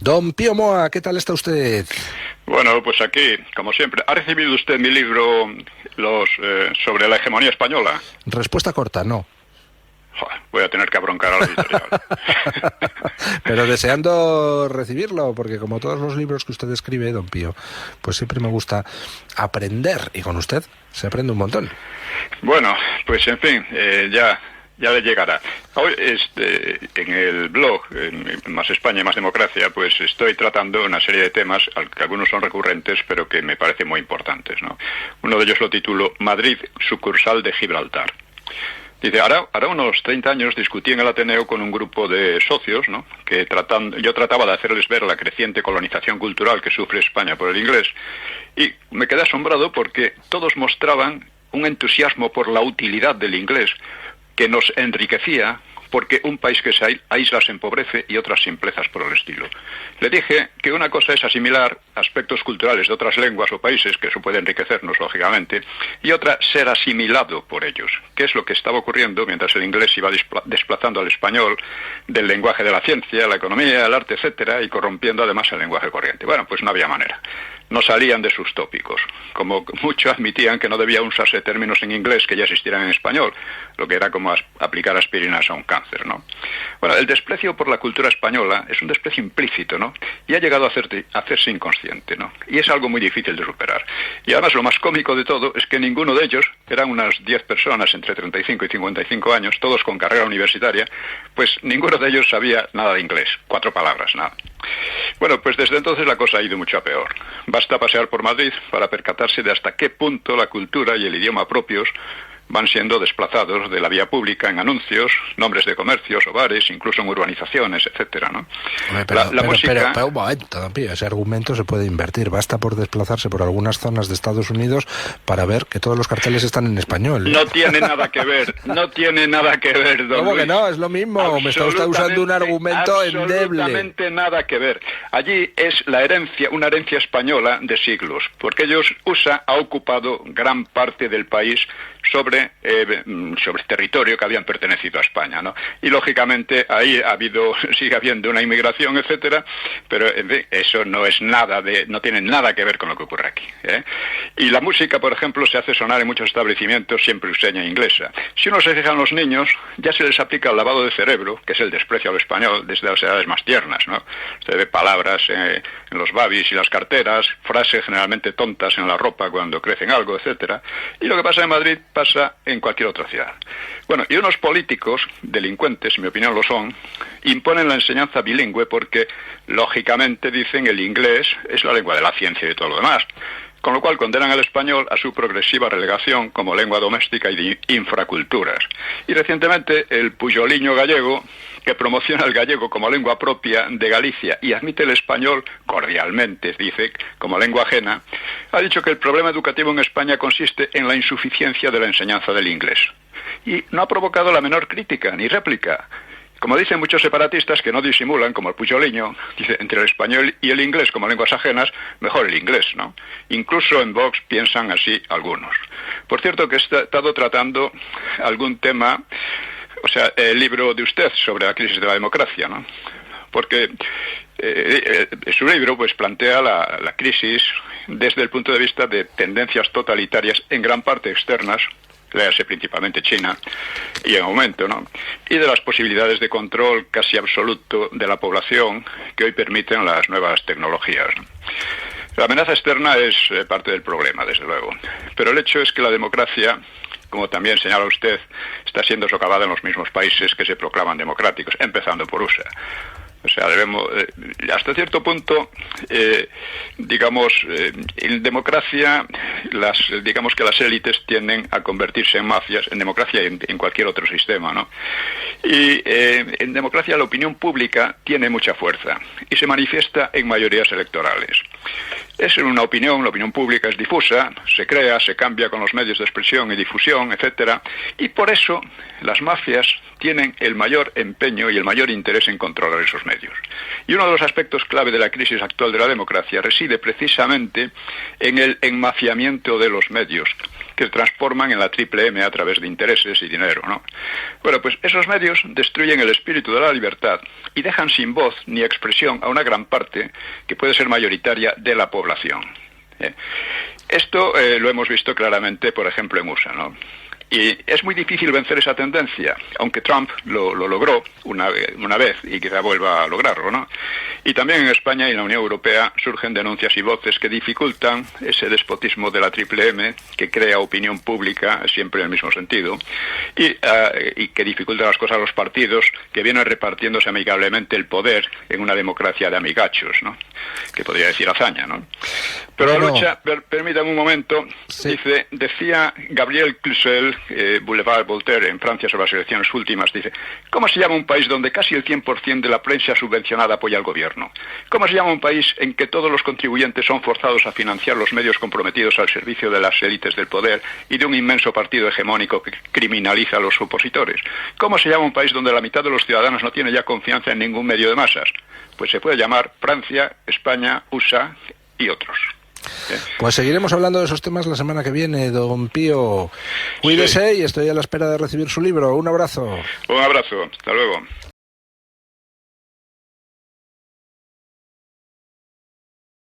Don Pío Moa, ¿qué tal está usted? Bueno, pues aquí, como siempre. ¿Ha recibido usted mi libro sobre la hegemonía española? Respuesta corta, no. Joder, voy a tener que abroncar a la editorial. Pero deseando recibirlo, porque como todos los libros que usted escribe, don Pío, pues siempre me gusta aprender, y con usted se aprende un montón. Bueno, pues en fin, ya le llegará. Hoy, en el blog, en Más España y Más Democracia, pues estoy tratando una serie de temas, que algunos son recurrentes, pero que me parecen muy importantes, ¿no? Uno de ellos lo titulo Madrid, sucursal de Gibraltar. Dice, ahora unos 30 años discutí en el Ateneo con un grupo de socios, ¿no? Yo trataba de hacerles ver la creciente colonización cultural que sufre España por el inglés, y me quedé asombrado porque todos mostraban un entusiasmo por la utilidad del inglés que nos enriquecía, porque un país que se aísla se empobrece, y otras simplezas por el estilo. Le dije que una cosa es asimilar aspectos culturales de otras lenguas o países, que eso puede enriquecernos, lógicamente, y otra, ser asimilado por ellos, que es lo que estaba ocurriendo mientras el inglés iba desplazando al español del lenguaje de la ciencia, la economía, el arte, etcétera, y corrompiendo además el lenguaje corriente. Bueno, pues no había manera. No salían de sus tópicos. Como muchos admitían que no debía usarse términos en inglés que ya existieran en español, lo que era como aplicar aspirinas a un cáncer, ¿no? Bueno, el desprecio por la cultura española es un desprecio implícito, ¿no? Y ha llegado a hacerse inconsciente, ¿no? Y es algo muy difícil de superar. Y además lo más cómico de todo es que ninguno de ellos, eran unas 10 personas entre 35 y 55 años, todos con carrera universitaria, pues ninguno de ellos sabía nada de inglés, 4 palabras, nada. Bueno, pues desde entonces la cosa ha ido mucho a peor. Basta pasear por Madrid para percatarse de hasta qué punto la cultura y el idioma propios van siendo desplazados de la vía pública en anuncios, nombres de comercios o bares, incluso en urbanizaciones, etcétera, ¿no? Pero un momento, don Pío, ese argumento se puede invertir. Basta por desplazarse por algunas zonas de Estados Unidos para ver que todos los carteles están en español. No tiene nada que ver, no tiene nada que ver, don ¿Cómo Luis? que no? Es lo mismo. Me está usted usando un argumento endeble. Absolutamente nada que ver. Allí es una herencia española de siglos, porque ha ocupado gran parte del país sobre territorio que habían pertenecido a España, ¿no? Y lógicamente ahí sigue habiendo una inmigración, etcétera, pero en fin, eso no tiene nada que ver con lo que ocurre aquí, ¿eh? Y la música, por ejemplo, se hace sonar en muchos establecimientos siempre useña inglesa. Si uno se fija en los niños, ya se les aplica el lavado de cerebro, que es el desprecio al español desde las edades más tiernas, ¿no? Se ve palabras en los babis y las carteras, frases generalmente tontas en la ropa cuando crecen algo, etcétera. Y lo que pasa en Madrid pasa en cualquier otra ciudad. Bueno, y unos políticos, delincuentes, en mi opinión lo son, imponen la enseñanza bilingüe porque, lógicamente, dicen el inglés es la lengua de la ciencia y de todo lo demás. Con lo cual condenan al español a su progresiva relegación como lengua doméstica y de infraculturas. Y recientemente el puyoliño gallego, que promociona el gallego como lengua propia de Galicia y admite el español cordialmente, dice, como lengua ajena, ha dicho que el problema educativo en España consiste en la insuficiencia de la enseñanza del inglés. Y no ha provocado la menor crítica ni réplica. Como dicen muchos separatistas que no disimulan, como el puyoliño, dice, entre el español y el inglés como lenguas ajenas, mejor el inglés, ¿no? Incluso en Vox piensan así algunos. Por cierto que he estado tratando algún tema, o sea, el libro de usted sobre la crisis de la democracia, ¿no? Porque su libro pues plantea la crisis desde el punto de vista de tendencias totalitarias en gran parte externas, léase principalmente China, y en aumento, ¿no? Y de las posibilidades de control casi absoluto de la población que hoy permiten las nuevas tecnologías. La amenaza externa es parte del problema, desde luego. Pero el hecho es que la democracia, como también señala usted, está siendo socavada en los mismos países que se proclaman democráticos, empezando por USA. O sea, hasta cierto punto, en democracia, digamos que las élites tienden a convertirse en mafias, en democracia y en cualquier otro sistema, ¿no? Y en democracia la opinión pública tiene mucha fuerza y se manifiesta en mayorías electorales. Es una opinión, la opinión pública es difusa, se crea, se cambia con los medios de expresión y difusión, etcétera, y por eso las mafias tienen el mayor empeño y el mayor interés en controlar esos medios. Y uno de los aspectos clave de la crisis actual de la democracia reside precisamente en el enmafiamiento de los medios, que se transforman en la triple M a través de intereses y dinero, ¿no? Bueno, pues esos medios destruyen el espíritu de la libertad y dejan sin voz ni expresión a una gran parte que puede ser mayoritaria de la población. Esto lo hemos visto claramente, por ejemplo, en USA, ¿no? Y es muy difícil vencer esa tendencia, aunque Trump lo logró una vez y quizá vuelva a lograrlo, ¿no? Y también en España y en la Unión Europea surgen denuncias y voces que dificultan ese despotismo de la triple M, que crea opinión pública siempre en el mismo sentido, y que dificulta las cosas a los partidos que vienen repartiéndose amigablemente el poder en una democracia de amigachos, ¿no? Que podría decir hazaña, ¿no? Pero bueno, la lucha, permítame un momento, sí. decía Gabriel Cluzel, Boulevard Voltaire, en Francia, sobre las elecciones últimas, dice: ¿cómo se llama un país donde casi el 100% de la prensa subvencionada apoya al gobierno? ¿Cómo se llama un país en que todos los contribuyentes son forzados a financiar los medios comprometidos al servicio de las élites del poder y de un inmenso partido hegemónico que criminaliza a los opositores? ¿Cómo se llama un país donde la mitad de los ciudadanos no tiene ya confianza en ningún medio de masas? Pues se puede llamar Francia, España, USA y otros. Pues seguiremos hablando de esos temas la semana que viene, don Pío. Cuídese, sí, y estoy a la espera de recibir su libro. Un abrazo. Un abrazo. Hasta luego.